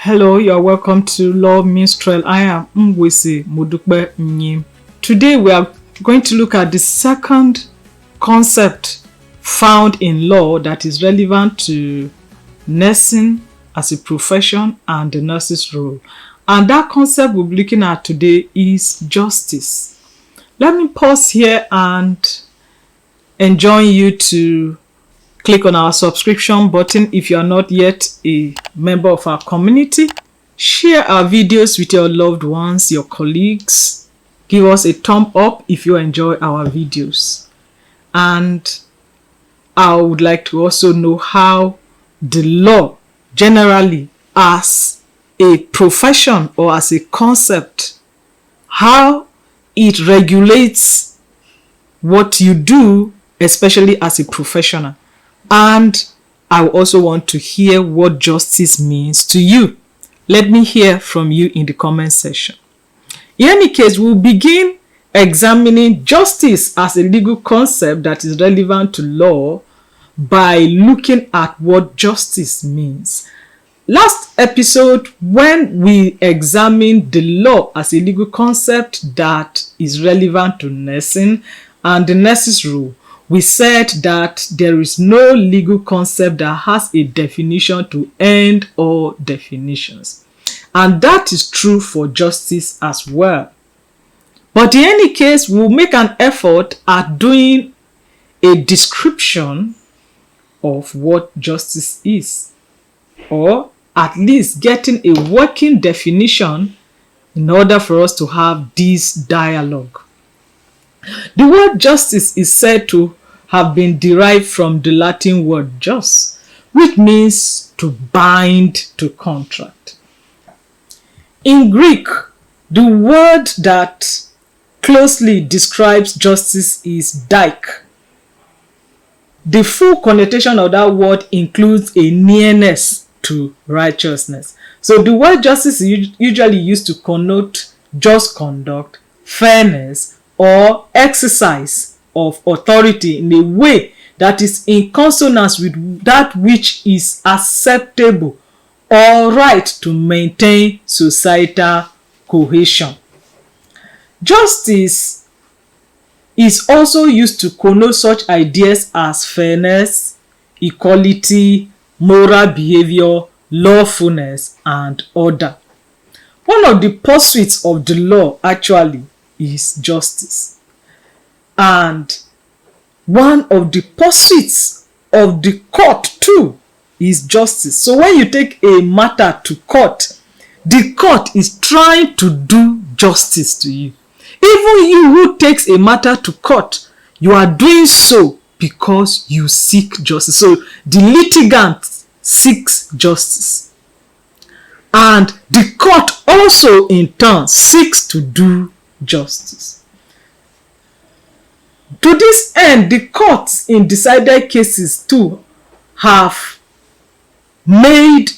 Hello, you are welcome to Law Minstrel. I am Mwesi Mudukbe Nyim. Today we are going to look at the second concept found in law that is relevant to nursing as a profession and the nurse's role. And that concept we'll be looking at today is justice. Let me pause here and enjoin you to click on our subscription button if you are not yet a member of our community. Share our videos with your loved ones, your colleagues. Give us a thumb up if you enjoy our videos. And I would like to also know how the law generally as a profession or as a concept, how it regulates what you do, especially as a professional. And I also want to hear what justice means to you. Let me hear from you in the comment section. In any case, we'll begin examining justice as a legal concept that is relevant to law by looking at what justice means. Last episode, when we examined the law as a legal concept that is relevant to nursing and the nurse's role, we said that there is no legal concept that has a definition to end all definitions. And that is true for justice as well. But in any case, we'll make an effort at doing a description of what justice is, or at least getting a working definition in order for us to have this dialogue. The word justice is said to have been derived from the Latin word jus, which means to bind to contract. In Greek, the word that closely describes justice is dike. The full connotation of that word includes a nearness to righteousness. So the word justice is usually used to connote just conduct, fairness, or exercise of authority in a way that is in consonance with that which is acceptable or right to maintain societal cohesion. Justice is also used to connote such ideas as fairness, equality, moral behavior, lawfulness, and order. One of the pursuits of the law actually is justice. And one of the pursuits of the court too is justice. So when you take a matter to court, the court is trying to do justice to you. Even you who takes a matter to court, you are doing so because you seek justice. So the litigant seeks justice. And the court also in turn seeks to do justice. To this end, the courts in decided cases too have made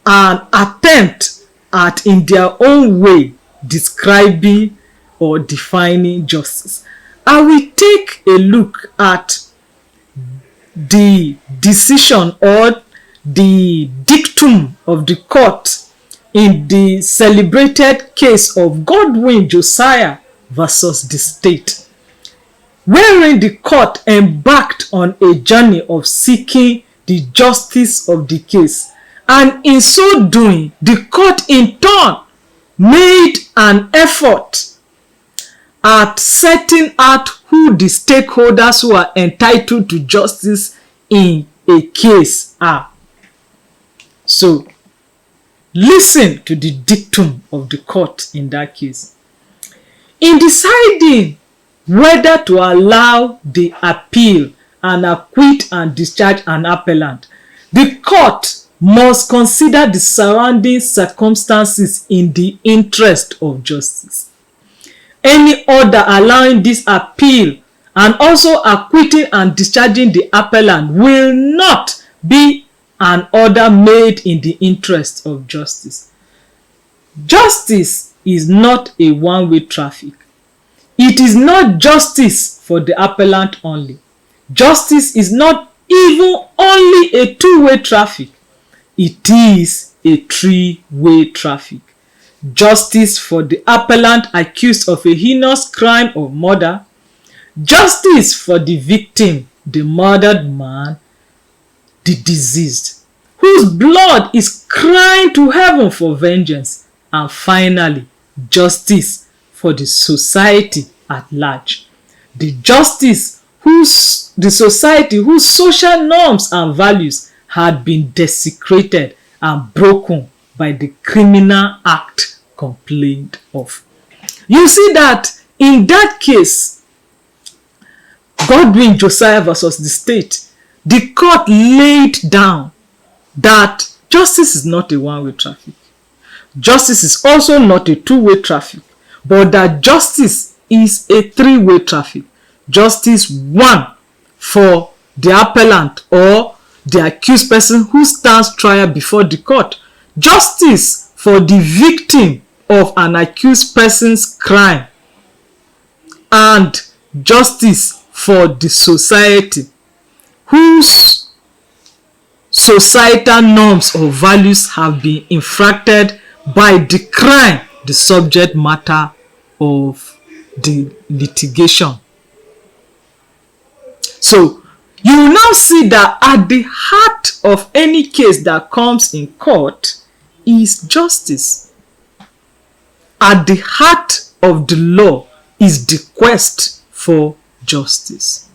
an attempt at, in their own way, describing or defining justice. I will take a look at the decision or the dictum of the court in the celebrated case of Godwin Josiah versus the state, wherein the court embarked on a journey of seeking the justice of the case. And in so doing, the court in turn made an effort at setting out who the stakeholders who are entitled to justice in a case are. So, listen to the dictum of the court in that case. In deciding whether to allow the appeal and acquit and discharge an appellant, the court must consider the surrounding circumstances in the interest of justice. Any order allowing this appeal and also acquitting and discharging the appellant will not be an order made in the interest of justice. Justice is not a one-way traffic. It is not justice for the appellant only. Justice is not even only a two-way traffic. It is a three-way traffic. Justice for the appellant accused of a heinous crime of murder. Justice for the victim, the murdered man, the deceased, whose blood is crying to heaven for vengeance. And finally, justice for the society at large. The society whose social norms and values had been desecrated and broken by the criminal act complained of. You see that in that case, Godwin Josiah versus the state, the court laid down that justice is not a one-way traffic. Justice is also not a two-way traffic, but that justice is a three-way traffic. Justice, one, for the appellant or the accused person who stands trial before the court. Justice for the victim of an accused person's crime. And justice for the society whose societal norms or values have been infracted by the crime, the subject matter of the litigation. So, you will now see that at the heart of any case that comes in court is justice. At the heart of the law is the quest for justice.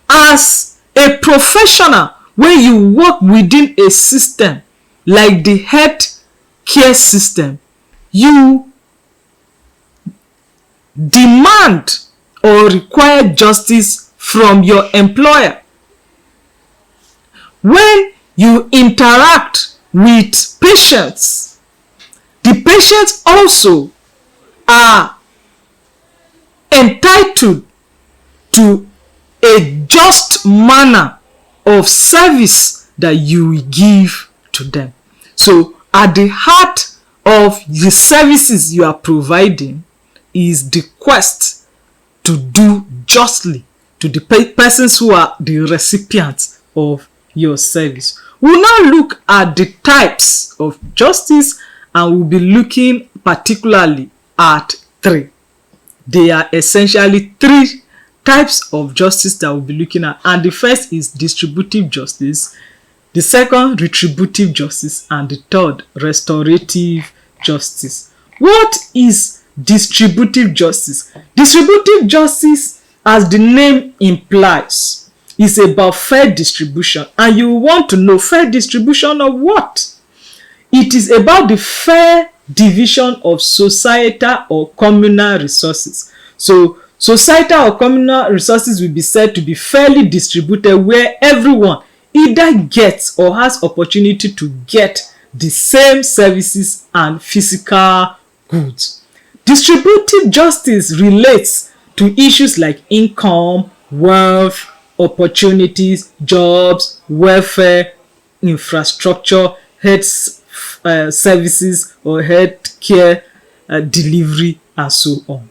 As a professional, when you work within a system like the health care system, you demand or require justice from your employer. When you interact with patients, the patients also are entitled to a just manner of service that you will give to them. So, at the heart of the services you are providing is the quest to do justly to the persons who are the recipients of your service. We'll now look at the types of justice, and we'll be looking particularly at three. They are essentially three types of justice that we'll be looking at. And the first is distributive justice, the second, retributive justice, and the third, restorative justice. What is distributive justice? Distributive justice, as the name implies, is about fair distribution. And you want to know fair distribution of what? It is about the fair division of societal or communal resources. So, societal or communal resources will be said to be fairly distributed, where everyone either gets or has opportunity to get the same services and physical goods. Distributive justice relates to issues like income, wealth, opportunities, jobs, welfare, infrastructure, health services or health care delivery, and so on.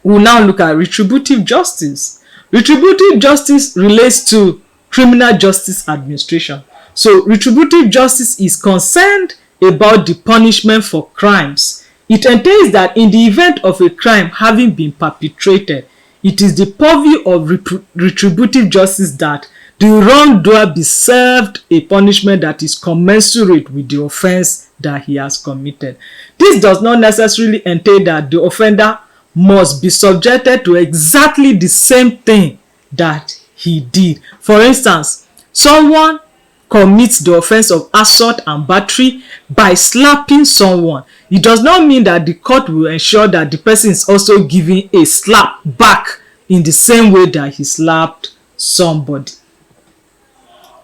We'll now look at retributive justice. Retributive justice relates to criminal justice administration. So, retributive justice is concerned about the punishment for crimes. It entails that in the event of a crime having been perpetrated, it is the purview of retributive justice that the wrongdoer be served a punishment that is commensurate with the offense that he has committed. This does not necessarily entail that the offender must be subjected to exactly the same thing that he did. For instance, someone commits the offense of assault and battery by slapping someone. It does not mean that the court will ensure that the person is also giving a slap back in the same way that he slapped somebody.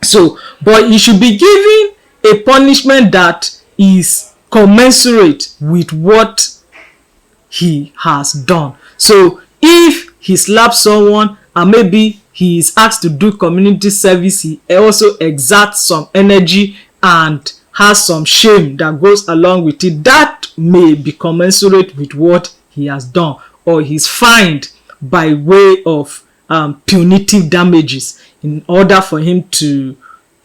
So, but he should be given a punishment that is commensurate with what he has done. So, if he slaps someone and maybe he is asked to do community service, he also exerts some energy and has some shame that goes along with it, that may be commensurate with what he has done, or he's fined by way of punitive damages in order for him to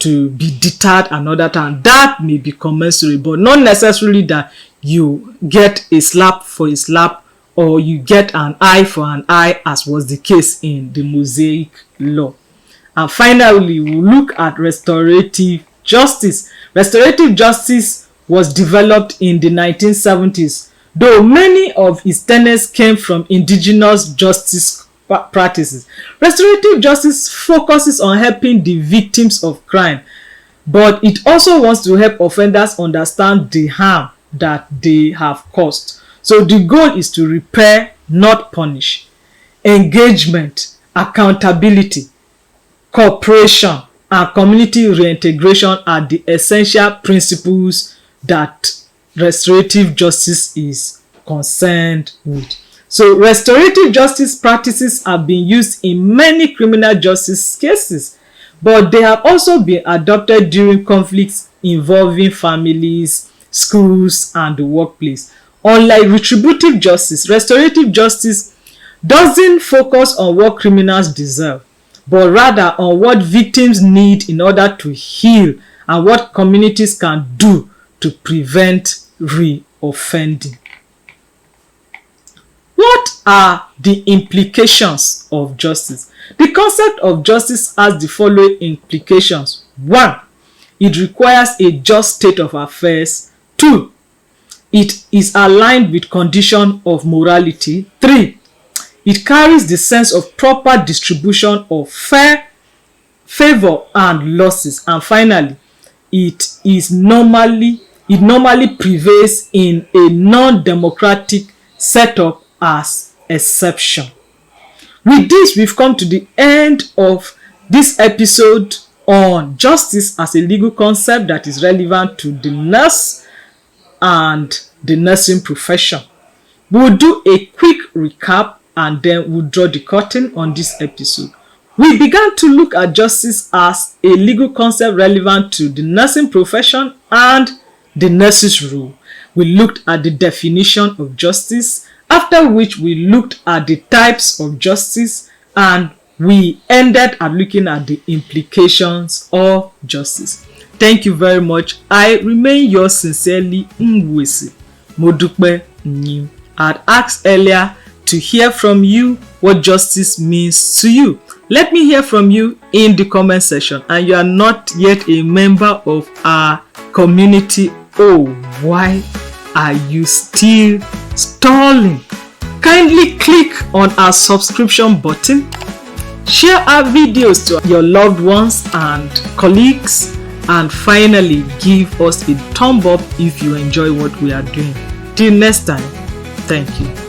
to be deterred another time. That may be commensurate, but not necessarily that you get a slap for a slap or you get an eye for an eye, as was the case in the Mosaic law. And finally, we'll look at restorative justice. Restorative justice was developed in the 1970s, though many of its tenets came from indigenous justice practices. Restorative justice focuses on helping the victims of crime, but it also wants to help offenders understand the harm that they have caused. So the goal is to repair, not punish. Engagement, accountability, cooperation, and community reintegration are the essential principles that restorative justice is concerned with. So restorative justice practices have been used in many criminal justice cases, but they have also been adopted during conflicts involving families, schools, and the workplace. Unlike retributive justice, restorative justice doesn't focus on what criminals deserve, but rather on what victims need in order to heal and what communities can do to prevent re-offending. What are the implications of justice? The concept of justice has the following implications. 1. It requires a just state of affairs. 2. It is aligned with condition of morality. 3. It carries the sense of proper distribution of fair favor and losses. And finally, it normally prevails in a non-democratic setup as exception. With this, we've come to the end of this episode on justice as a legal concept that is relevant to the nurse and the nursing profession. We'll do a quick recap and then we'll draw the curtain on this episode. We began to look at justice as a legal concept relevant to the nursing profession and the nurse's role. We looked at the definition of justice, after which we looked at the types of justice, and we ended at looking at the implications of justice. Thank you very much. I remain yours sincerely, Mwesi Modukpe Nyim. I had asked earlier to hear from you what justice means to you. Let me hear from you in the comment section. And you are not yet a member of our community, oh, why are you still stalling? Kindly click on our subscription button. Share our videos to your loved ones and colleagues. And finally, give us a thumb up if you enjoy what we are doing. Till next time, thank you.